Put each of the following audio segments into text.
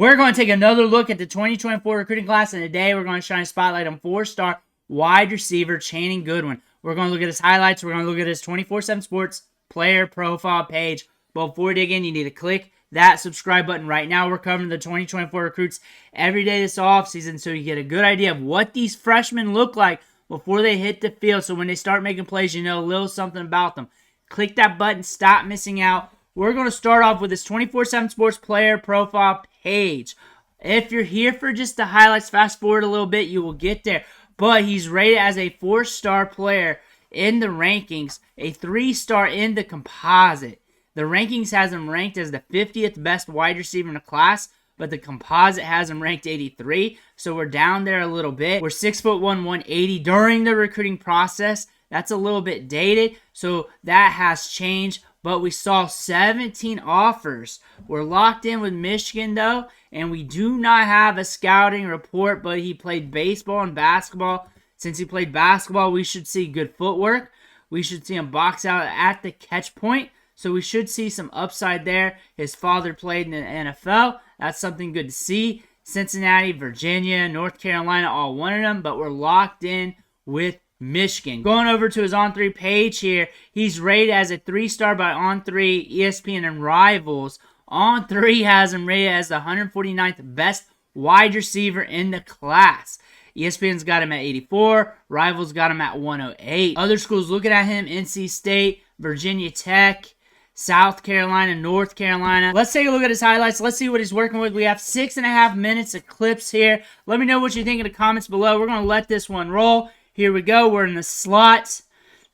We're going to take another look at the 2024 recruiting class, and today we're going to shine a spotlight on 4-star wide receiver Jadyn Goodwin. We're going to look at his highlights. We're going to look at his 24/7 Sports player profile page. But before we dig in, you need to click that subscribe button right now. We're covering the 2024 recruits every day this offseason, so you get a good idea of what these freshmen look like before they hit the field. So when they start making plays, you know a little something about them. Click that button. Stop missing out. We're going to start off with this 24/7 Sports player profile page. If you're here for just the highlights, fast forward a little bit, you will get there. But he's rated as a 4-star player in the rankings, a 3-star in the composite. The rankings has him ranked as the 50th best wide receiver in the class, but the composite has him ranked 83, so we're down there a little bit. We're 6'1", 180 during the recruiting process. That's a little bit dated, so that has changed. But we saw 17 offers. We're locked in with Michigan, though, and we do not have a scouting report, but he played baseball and basketball. Since he played basketball, we should see good footwork. We should see him box out at the catch point, so we should see some upside there. His father played in the NFL. That's something good to see. Cincinnati, Virginia, North Carolina all wanted him, but we're locked in with Michigan. Going over to his On3 page here, he's rated as a 3-star by On3, ESPN, and Rivals. On3 has him rated as the 149th best wide receiver in the class. ESPN's got him at 84. Rivals got him at 108. Other schools looking at him: NC State, Virginia Tech, South Carolina, North Carolina. Let's take a look at his highlights. Let's see what he's working with. We have 6.5 minutes of clips here. Let me know what you think in the comments below. We're going to let this one roll. Here we go. We're in the slot.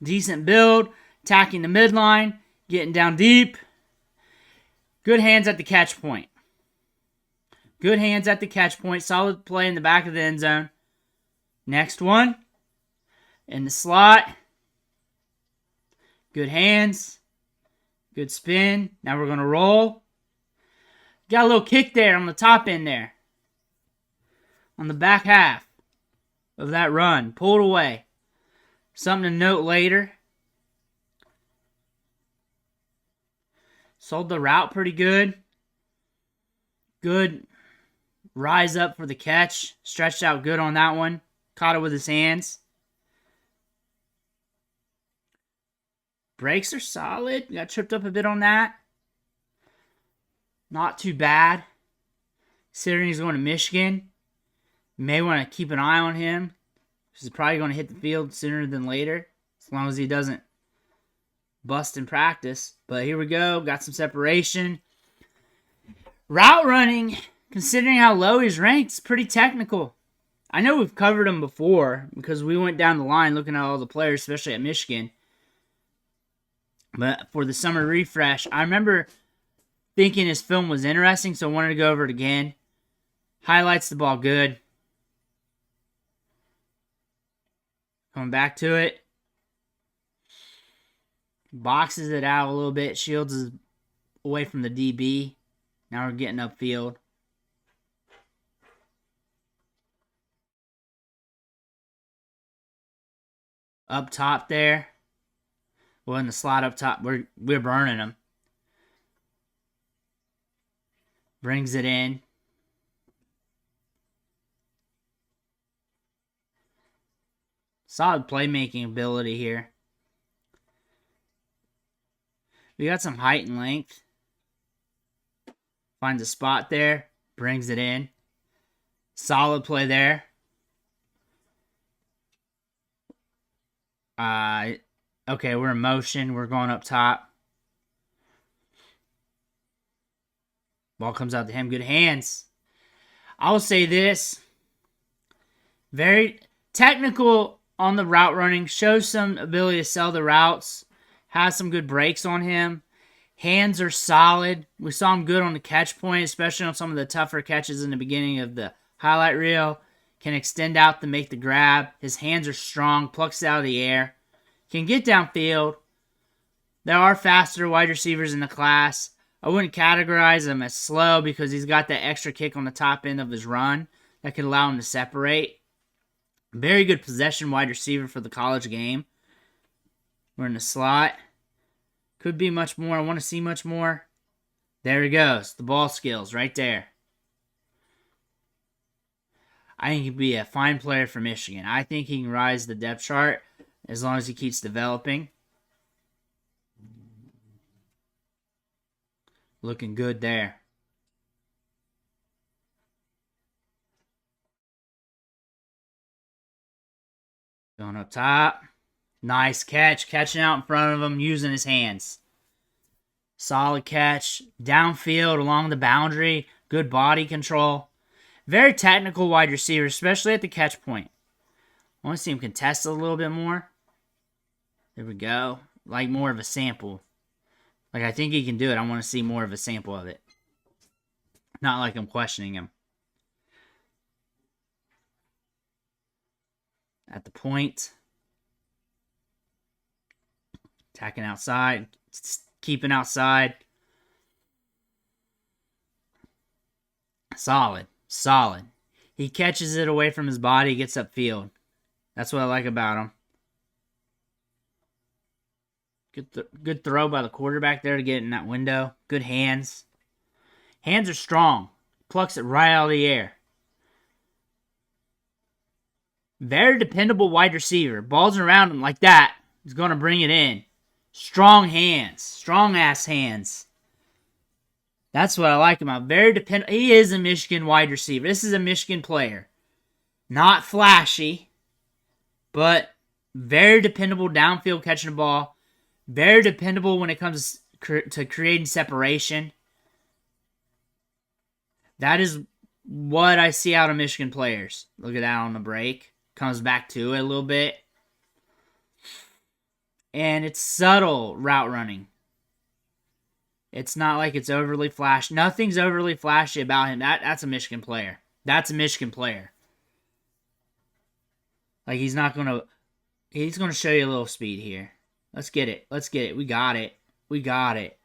Decent build. Attacking the midline. Getting down deep. Good hands at the catch point. Good hands at the catch point. Solid play in the back of the end zone. Next one. In the slot. Good hands. Good spin. Now we're going to roll. Got a little kick there on the top end there. On the back half of that run. Pulled away. Something to note later. Sold the route pretty good. Good rise up for the catch. Stretched out good on that one. Caught it with his hands. Brakes are solid. Got tripped up a bit on that. Not too bad. Considering he's going to Michigan. You may want to keep an eye on him. He's probably going to hit the field sooner than later. As long as he doesn't bust in practice. But here we go. Got some separation. Route running, considering how low he's ranked, is pretty technical. I know we've covered him before because we went down the line looking at all the players, especially at Michigan. But for the summer refresh, I remember thinking his film was interesting, so I wanted to go over it again. Highlights the ball good. Coming back to it. Boxes it out a little bit. Shields is away from the DB. Now we're getting upfield. Up top there. Well, in the slot up top, we're burning him. Brings it in. Solid playmaking ability here. We got some height and length. Finds a spot there. Brings it in. Solid play there. Okay, we're in motion. We're going up top. Ball comes out to him. Good hands. I'll say this. Very technical on the route running. Shows some ability to sell the routes. Has some good breaks on him. Hands are solid. We saw him good on the catch point, especially on some of the tougher catches in the beginning of the highlight reel. Can extend out to make the grab. His hands are strong. Plucks it out of the air. Can get downfield. There are faster wide receivers in the class. I wouldn't categorize him as slow because he's got that extra kick on the top end of his run that could allow him to separate. Very good possession wide receiver for the college game. We're in the slot. Could be much more. I want to see much more. There he goes. The ball skills right there. I think he'd be a fine player for Michigan. I think he can rise the depth chart as long as he keeps developing. Looking good there. Going up top. Nice catch. Catching out in front of him, using his hands. Solid catch. Downfield along the boundary. Good body control. Very technical wide receiver, especially at the catch point. I want to see him contest a little bit more. There we go. Like more of a sample. Like I think he can do it. I want to see more of a sample of it. Not like I'm questioning him. At the point. Attacking outside. Keeping outside. Solid. Solid. He catches it away from his body, gets upfield. That's what I like about him. Good throw by the quarterback there to get in that window. Good hands. Hands are strong. Plucks it right out of the air. Very dependable wide receiver. Balls around him like that. He's going to bring it in. Strong hands. Strong-ass hands. That's what I like about him. Very dependable. He is a Michigan wide receiver. This is a Michigan player. Not flashy, but very dependable downfield catching the ball. Very dependable when it comes to creating separation. That is what I see out of Michigan players. Look at that on the break. Comes back to it a little bit. And it's subtle route running. It's not like it's overly flashy. Nothing's overly flashy about him. That's a Michigan player. That's a Michigan player. Like he's going to show you a little speed here. Let's get it. Let's get it. We got it. We got it.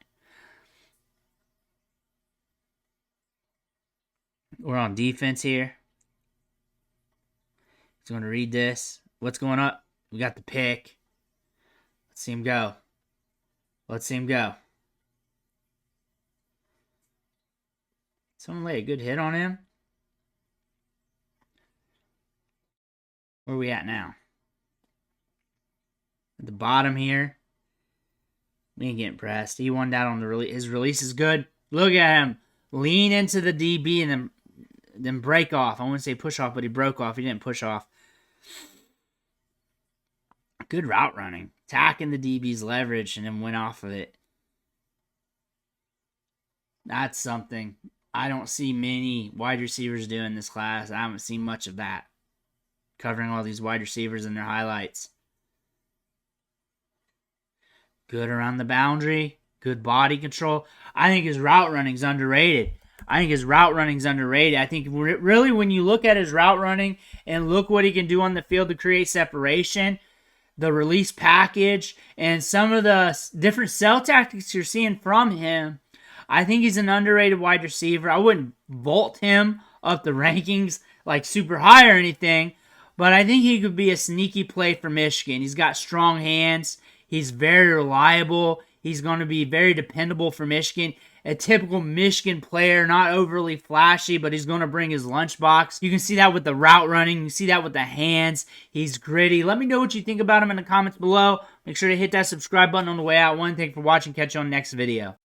We're on defense here. He's going to read this. What's going up? We got the pick. Let's see him go. Let's see him go. Someone lay a good hit on him. Where are we at now? At the bottom here. We ain't getting pressed. He won that on the release. His release is good. Look at him. Lean into the DB and then break off. I wouldn't say push off, but he broke off. He didn't push off. Good route running. Attacking the DB's leverage and then went off of it. That's something I don't see many wide receivers do in this class. I haven't seen much of that. Covering all these wide receivers in their highlights. Good around the boundary. Good body control. I think his route running is underrated. I think really when you look at his route running and look what he can do on the field to create separation, the release package, and some of the different cell tactics you're seeing from him, I think he's an underrated wide receiver. I wouldn't vault him up the rankings like super high or anything, but I think he could be a sneaky play for Michigan. He's got strong hands. He's very reliable. He's going to be very dependable for Michigan. A typical Michigan player, not overly flashy, but he's going to bring his lunchbox. You can see that with the route running. You see that with the hands. He's gritty. Let me know what you think about him in the comments below. Make sure to hit that subscribe button on the way out. Thank you for watching. Catch you on the next video.